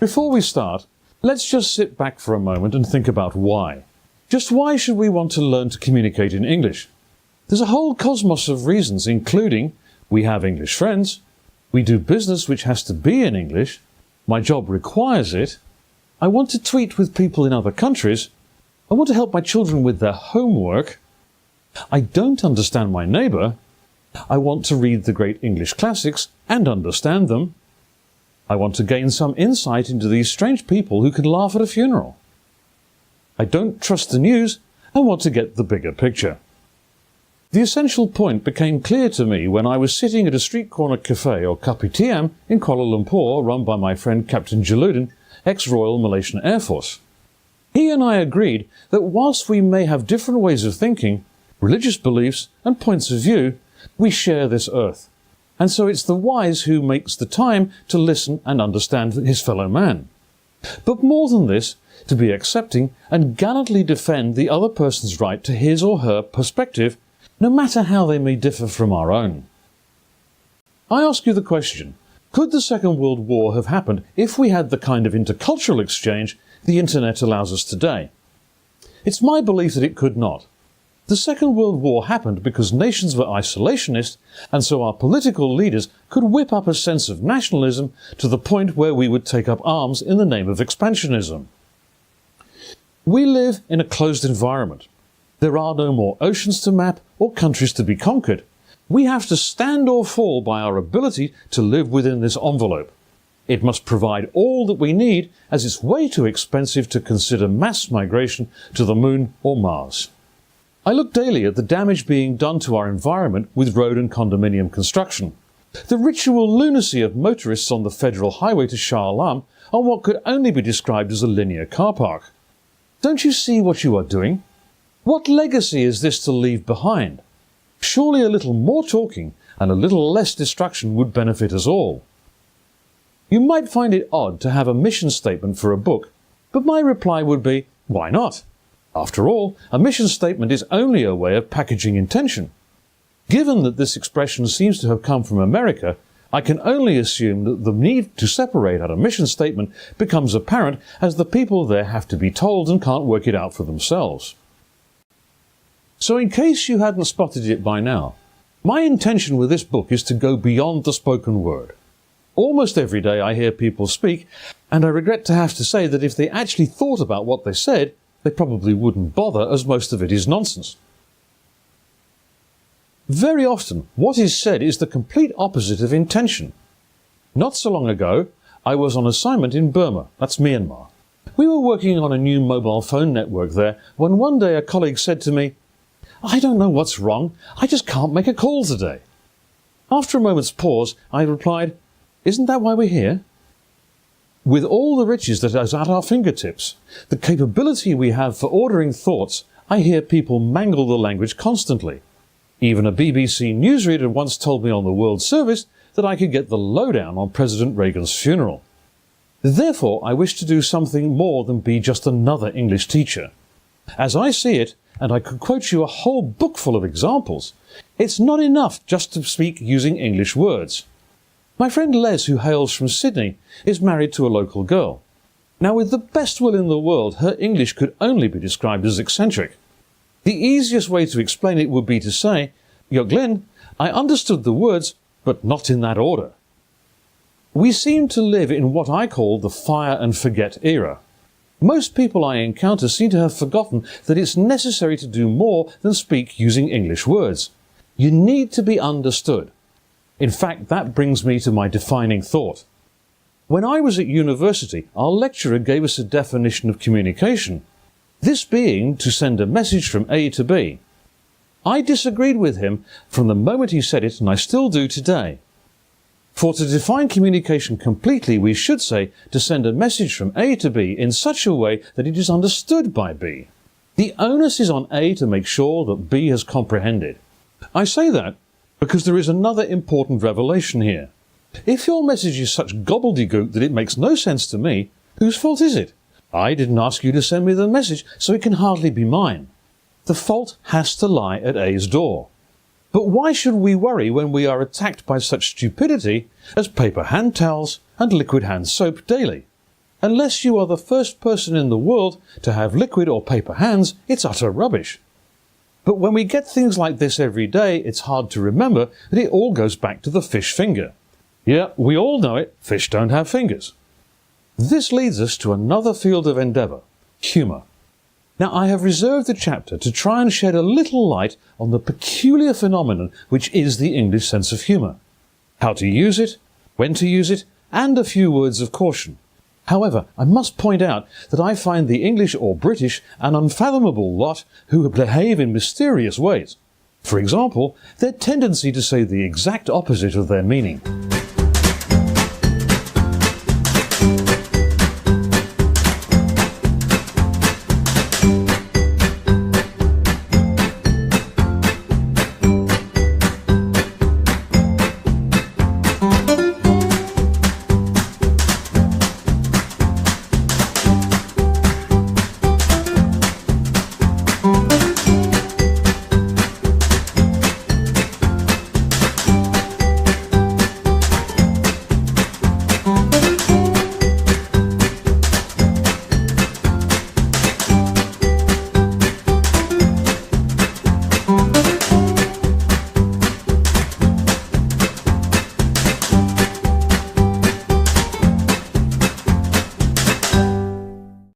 Before we start, let's just sit back for a moment and think about why. Just why should we want to learn to communicate in English? There's a whole cosmos of reasons, including we have English friends, we do business which has to be in English, my job requires it, I want to tweet with people in other countries, I want to help my children with their homework, I don't understand my neighbour, I want to read the great English classics and understand them, I want to gain some insight into these strange people who can laugh at a funeral. I don't trust the news and want to get the bigger picture. The essential point became clear to me when I was sitting at a street corner cafe or Kapitiam in Kuala Lumpur run by my friend Captain Jaludin, ex-Royal Malaysian Air Force. He and I agreed that whilst we may have different ways of thinking, religious beliefs and points of view, we share this earth. And so it's the wise who makes the time to listen and understand his fellow man. But more than this, to be accepting and gallantly defend the other person's right to his or her perspective, no matter how they may differ from our own. I ask you the question, could the Second World War have happened if we had the kind of intercultural exchange the internet allows us today? It's my belief that it could not. The Second World War happened because nations were isolationist, and so our political leaders could whip up a sense of nationalism to the point where we would take up arms in the name of expansionism. We live in a closed environment. There are no more oceans to map or countries to be conquered. We have to stand or fall by our ability to live within this envelope. It must provide all that we need, as it's way too expensive to consider mass migration to the Moon or Mars. I look daily at the damage being done to our environment with road and condominium construction. The ritual lunacy of motorists on the federal highway to Shah Alam on what could only be described as a linear car park. Don't you see what you are doing? What legacy is this to leave behind? Surely a little more talking and a little less destruction would benefit us all. You might find it odd to have a mission statement for a book, but my reply would be, why not? After all, a mission statement is only a way of packaging intention. Given that this expression seems to have come from America, I can only assume that the need to separate out a mission statement becomes apparent as the people there have to be told and can't work it out for themselves. So in case you hadn't spotted it by now, my intention with this book is to go beyond the spoken word. Almost every day I hear people speak, and I regret to have to say that if they actually thought about what they said, they probably wouldn't bother, as most of it is nonsense. Very often, what is said is the complete opposite of intention. Not so long ago, I was on assignment in Burma, that's Myanmar. We were working on a new mobile phone network there when one day a colleague said to me, "I don't know what's wrong, I just can't make a call today." After a moment's pause, I replied, "Isn't that why we're here?" With all the riches that is at our fingertips, the capability we have for ordering thoughts, I hear people mangle the language constantly. Even a BBC newsreader once told me on the World Service that I could get the lowdown on President Reagan's funeral. Therefore, I wish to do something more than be just another English teacher. As I see it, and I could quote you a whole book full of examples, it's not enough just to speak using English words. My friend Les, who hails from Sydney, is married to a local girl. Now, with the best will in the world, her English could only be described as eccentric. The easiest way to explain it would be to say, "Yoglin, I understood the words, but not in that order." We seem to live in what I call the fire and forget era. Most people I encounter seem to have forgotten that it's necessary to do more than speak using English words. You need to be understood. In fact, that brings me to my defining thought. When I was at university, our lecturer gave us a definition of communication, this being to send a message from A to B. I disagreed with him from the moment he said it, and I still do today. For to define communication completely, we should say to send a message from A to B in such a way that it is understood by B. The onus is on A to make sure that B has comprehended. I say that because there is another important revelation here. If your message is such gobbledygook that it makes no sense to me, whose fault is it? I didn't ask you to send me the message, so it can hardly be mine. The fault has to lie at A's door. But why should we worry when we are attacked by such stupidity as paper hand towels and liquid hand soap daily? Unless you are the first person in the world to have liquid or paper hands, it's utter rubbish. But when we get things like this every day, it's hard to remember that it all goes back to the fish finger. Yeah, we all know it, fish don't have fingers. This leads us to another field of endeavour, humour. Now, I have reserved a chapter to try and shed a little light on the peculiar phenomenon which is the English sense of humour. How to use it, when to use it, and a few words of caution. However, I must point out that I find the English or British an unfathomable lot who behave in mysterious ways. For example, their tendency to say the exact opposite of their meaning.